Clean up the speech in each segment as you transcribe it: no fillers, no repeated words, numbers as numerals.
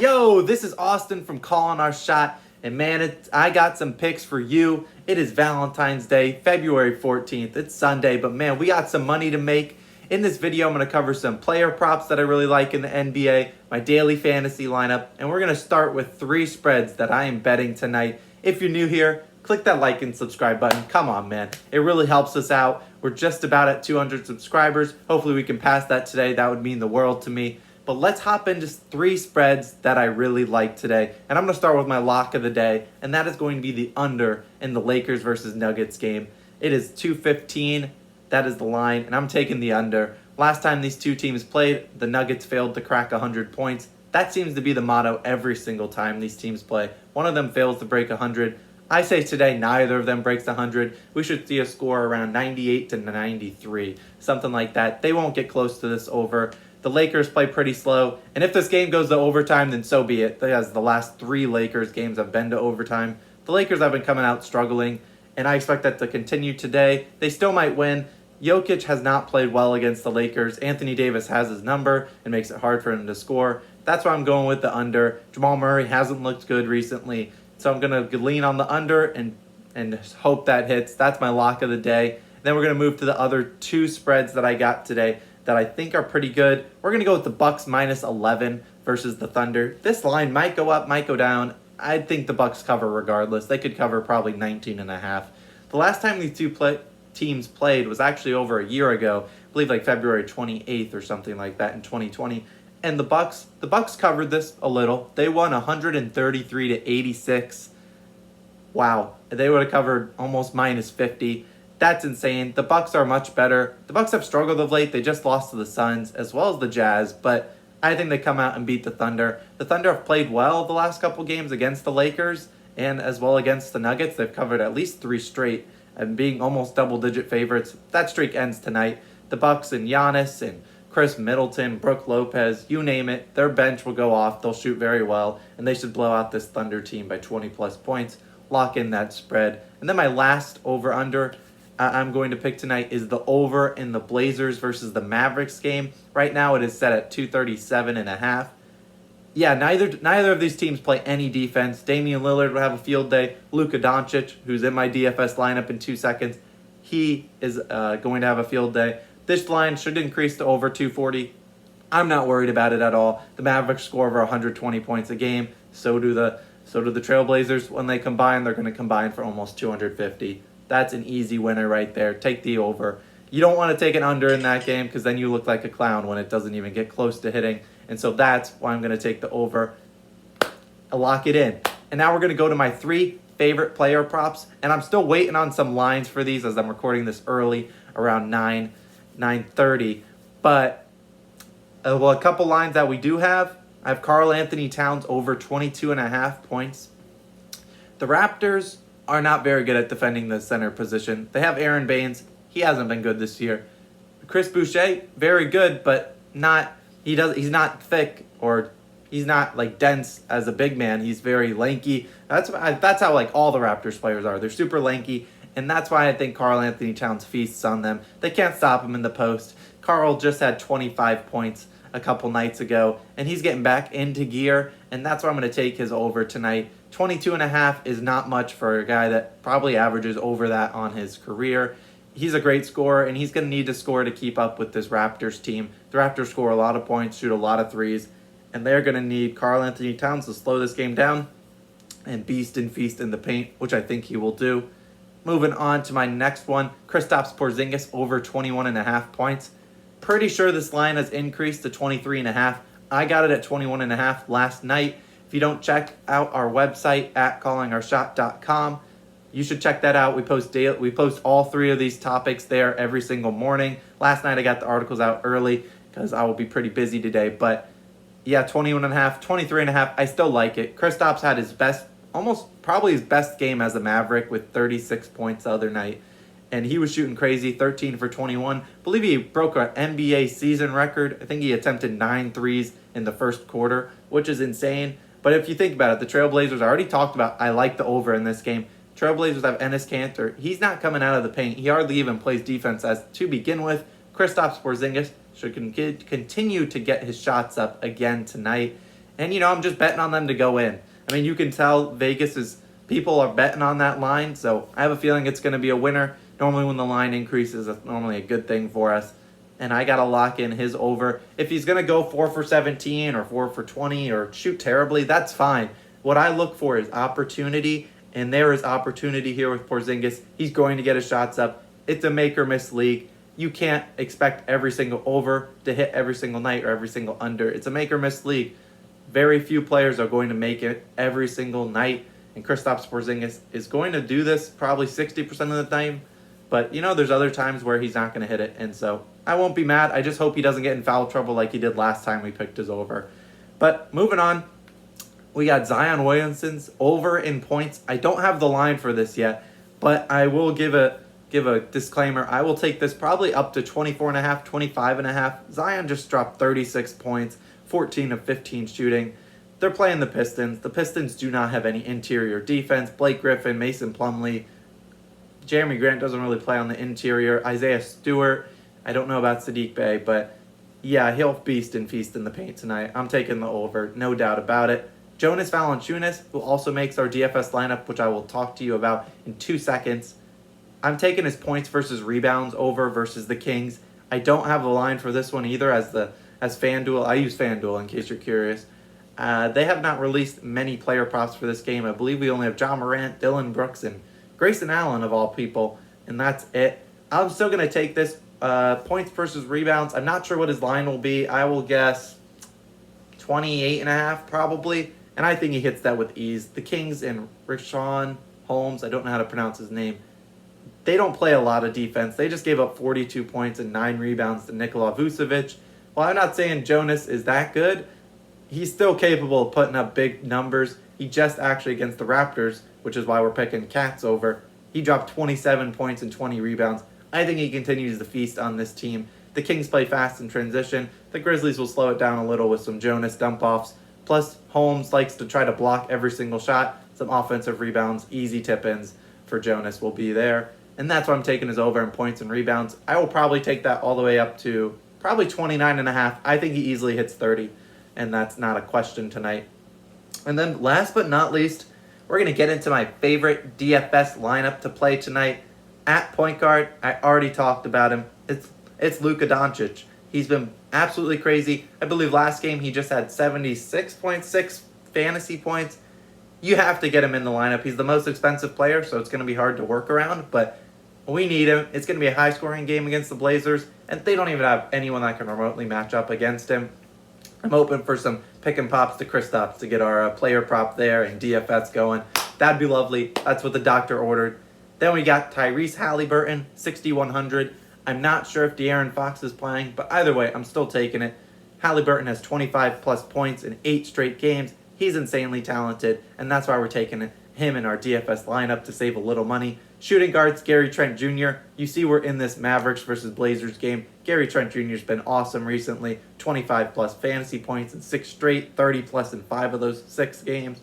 Yo, this is Austin from Calling Our Shot, and man, I got some picks for you. It is Valentine's Day, February 14th. It's Sunday, but man, we got some money to make. In this video, I'm going to cover some player props that I really like in the NBA, my daily fantasy lineup, and we're going to start with 3 spreads that I am betting tonight. If you're new here, click that like and subscribe button. Come on, man. It really helps us out. We're just about at 200 subscribers. Hopefully we can pass that today. That would mean the world to me. But let's hop into 3 spreads that I really like today. And I'm going to start with my lock of the day, and that is going to be the under in the Lakers versus Nuggets game. It is 215. That is the line, and I'm taking the under. Last time these two teams played, the Nuggets failed to crack 100 points. That seems to be the motto every single time these teams play. One of them fails to break 100. I say today neither of them breaks 100. We should see a score around 98 to 93, something like that. They won't get close to this over. The Lakers play pretty slow, and if this game goes to overtime, then so be it. As the last 3 Lakers games have been to overtime. The Lakers have been coming out struggling, and I expect that to continue today. They still might win. Jokic has not played well against the Lakers. Anthony Davis has his number and makes it hard for him to score. That's why I'm going with the under. Jamal Murray hasn't looked good recently, so I'm going to lean on the under and hope that hits. That's my lock of the day. Then we're going to move to the other 2 spreads that I got today that I think are pretty good. We're going to go with the Bucks minus 11 versus the Thunder. This line might go up, might go down. I think the Bucks cover regardless. They could cover probably 19.5. The last time these two teams played was actually over a year ago. I believe like February 28th or something like that in 2020. And the Bucks covered this a little. They won 133 to 86. Wow, they would have covered almost minus 50. That's insane. The Bucks are much better. The Bucks have struggled of late. They just lost to the Suns as well as the Jazz, but I think they come out and beat the Thunder. The Thunder have played well the last couple games against the Lakers and as well against the Nuggets. They've covered at least 3 straight and being almost double-digit favorites. That streak ends tonight. The Bucks and Giannis and Chris Middleton, Brook Lopez, you name it, their bench will go off. They'll shoot very well, and they should blow out this Thunder team by 20-plus points. Lock in that spread. And then my last over-under I'm going to pick tonight is the over in the Blazers versus the Mavericks game. Right now it is set at 237.5. Yeah, neither of these teams play any defense. Damian Lillard will have a field day. Luka Doncic, who's in my DFS lineup in 2 seconds, he is going to have a field day. This line should increase to over 240. I'm not worried about it at all. The Mavericks score over 120 points a game. So do the Trailblazers. When they combine, they're going to combine for almost 250. That's an easy winner right there. Take the over. You don't want to take an under in that game because then you look like a clown when it doesn't even get close to hitting. And so that's why I'm going to take the over. I'll lock it in. And now we're going to go to my 3 favorite player props. And I'm still waiting on some lines for these as I'm recording this early, around 9:30. But a couple lines that we do have. I have Karl Anthony Towns over 22.5 points. The Raptors are not very good at defending the center position. They have Aaron Baines. He hasn't been good this year. Chris Boucher, very good, but he's not thick or he's not like dense as a big man. He's very lanky. That's how like all the Raptors players are. They're super lanky, and that's why I think Karl Anthony Towns feasts on them. They can't stop him in the post. Karl just had 25 points a couple nights ago, and he's getting back into gear, and that's why I'm going to take his over tonight. 22.5 is not much for a guy that probably averages over that on his career. He's a great scorer, and he's going to need to score to keep up with this Raptors team. The Raptors score a lot of points, shoot a lot of threes, and they're going to need Karl Anthony Towns to slow this game down and beast and feast in the paint, which I think he will do. Moving on to my next one, Kristaps Porzingis over 21.5 points. Pretty sure this line has increased to 23.5. I got it at 21.5 last night. If you don't check out our website at callingourshot.com, you should check that out. We post all 3 of these topics there every single morning. Last night I got the articles out early because I will be pretty busy today. But yeah, 21.5, 23.5, I still like it. Kristaps had his best, probably his best game as a Maverick with 36 points the other night. And he was shooting crazy, 13 for 21. I believe he broke an NBA season record. I think he attempted 9 threes in the first quarter, which is insane. But if you think about it, the Trailblazers, I already talked about, I like the over in this game. Trailblazers have Enes Kanter. He's not coming out of the paint. He hardly even plays defense as to begin with. Kristaps Porzingis should continue to get his shots up again tonight. And, I'm just betting on them to go in. I mean, you can tell people are betting on that line, so I have a feeling it's going to be a winner. Normally when the line increases, that's normally a good thing for us. And I got to lock in his over. If he's going to go 4 for 17 or 4 for 20 or shoot terribly, that's fine. What I look for is opportunity, and there is opportunity here with Porzingis. He's going to get his shots up. It's a make-or-miss league. You can't expect every single over to hit every single night or every single under. It's a make-or-miss league. Very few players are going to make it every single night, and Kristaps Porzingis is going to do this probably 60% of the time. But, there's other times where he's not going to hit it, and so I won't be mad. I just hope he doesn't get in foul trouble like he did last time we picked his over. But moving on, we got Zion Williamson's over in points. I don't have the line for this yet, but I will give a disclaimer. I will take this probably up to 24.5, 25.5. Zion just dropped 36 points, 14 of 15 shooting. They're playing the Pistons. The Pistons do not have any interior defense. Blake Griffin, Mason Plumlee, Jeremy Grant doesn't really play on the interior. Isaiah Stewart, I don't know about Sadiq Bey, but yeah, he'll feast and feast in the paint tonight. I'm taking the over, no doubt about it. Jonas Valanciunas, who also makes our DFS lineup, which I will talk to you about in 2 seconds. I'm taking his points versus rebounds over versus the Kings. I don't have a line for this one either as FanDuel. I use FanDuel in case you're curious. They have not released many player props for this game. I believe we only have John Morant, Dylan Brooks, and Grayson Allen of all people, and that's it. I'm still going to take this points versus rebounds. I'm not sure what his line will be. I will guess 28.5 probably, and I think he hits that with ease. The Kings and Richaun Holmes, I don't know how to pronounce his name, they don't play a lot of defense. They just gave up 42 points and 9 rebounds to Nikola Vucevic. While I'm not saying Jonas is that good, he's still capable of putting up big numbers. He just actually against the Raptors, which is why we're picking Cats over, he dropped 27 points and 20 rebounds. I think he continues to feast on this team. The Kings play fast in transition. The Grizzlies will slow it down a little with some Jonas dump-offs. Plus, Holmes likes to try to block every single shot. Some offensive rebounds, easy tip-ins for Jonas will be there. And that's why I'm taking his over in points and rebounds. I will probably take that all the way up to probably 29.5. I think he easily hits 30, and that's not a question tonight. And then last but not least, we're going to get into my favorite DFS lineup to play tonight. At point guard, I already talked about him. It's Luka Doncic. He's been absolutely crazy. I believe last game he just had 76.6 fantasy points. You have to get him in the lineup. He's the most expensive player, so it's going to be hard to work around, but we need him. It's going to be a high-scoring game against the Blazers, and they don't even have anyone that can remotely match up against him. I'm hoping for some pick and pops to Kristaps to get our player prop there and DFS going. That'd be lovely. That's what the doctor ordered. Then we got Tyrese Halliburton, 6,100. I'm not sure if De'Aaron Fox is playing, but either way, I'm still taking it. Halliburton has 25-plus points in 8 straight games. He's insanely talented, and that's why we're taking him in our DFS lineup to save a little money. Shooting guards, Gary Trent Jr. You see we're in this Mavericks versus Blazers game. Gary Trent Jr. has been awesome recently. 25-plus fantasy points in 6 straight, 30-plus in 5 of those 6 games.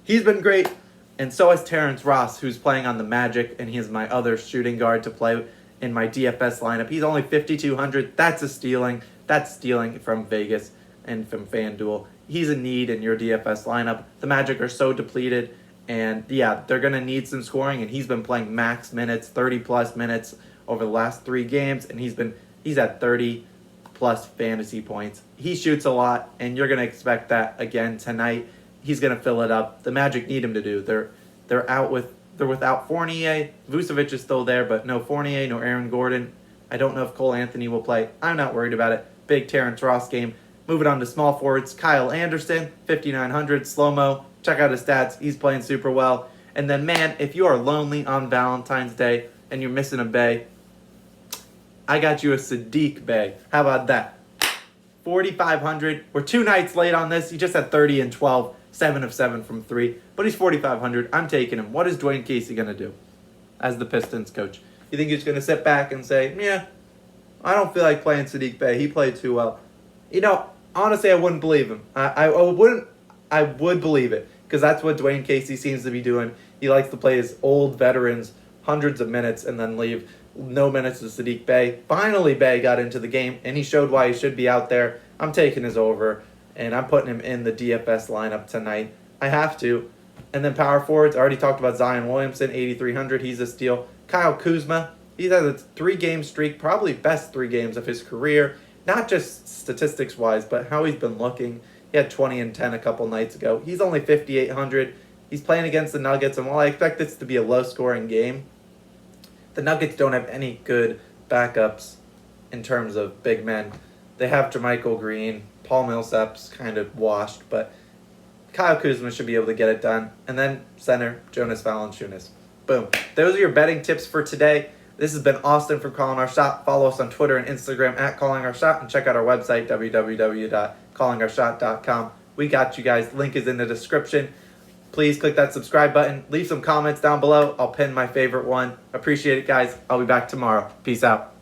He's been great, and so has Terrence Ross, who's playing on the Magic, and he is my other shooting guard to play in my DFS lineup. He's only 5,200. That's a stealing. That's stealing from Vegas and from FanDuel. He's a need in your DFS lineup. The Magic are so depleted, and yeah, they're going to need some scoring, and he's been playing max minutes, 30-plus minutes over the last 3 games, and he's at 30-plus fantasy points. He shoots a lot, and you're going to expect that again tonight. He's going to fill it up. The Magic need him to do. They're without Fournier. Vucevic is still there, but no Fournier, no Aaron Gordon. I don't know if Cole Anthony will play. I'm not worried about it. Big Terrence Ross game. Moving on to small forwards, Kyle Anderson, 5,900, slow-mo. Check out his stats. He's playing super well. And then, man, if you are lonely on Valentine's Day and you're missing a Bay, I got you a Sadiq Bey. How about that? 4,500. We're 2 nights late on this. He just had 30 and 12, 7 of 7 from 3. But he's 4,500. I'm taking him. What is Dwayne Casey going to do as the Pistons coach? You think he's going to sit back and say, yeah, I don't feel like playing Sadiq Bey. He played too well. Honestly, I wouldn't believe him. I would believe it, because that's what Dwayne Casey seems to be doing. He likes to play his old veterans hundreds of minutes and then leave no minutes to Sadiq Bey. Finally, Bey got into the game, and he showed why he should be out there. I'm taking his over. and I'm putting him in the DFS lineup tonight. I have to. And then power forwards, I already talked about Zion Williamson, 8,300. He's a steal. Kyle Kuzma, he's had a 3-game streak, probably best 3 games of his career. Not just statistics-wise, but how he's been looking. He had 20 and 10 a couple nights ago. He's only 5,800. He's playing against the Nuggets, and while I expect this to be a low-scoring game, the Nuggets don't have any good backups in terms of big men. They have JaMychal Green. Paul Millsap's kind of washed, but Kyle Kuzma should be able to get it done. And then center, Jonas Valanciunas. Boom. Those are your betting tips for today. This has been Austin from Calling Our Shot. Follow us on Twitter and Instagram at Calling Our Shot, and check out our website, www.callingourshot.com. We got you guys. Link is in the description. Please click that subscribe button. Leave some comments down below. I'll pin my favorite one. Appreciate it, guys. I'll be back tomorrow. Peace out.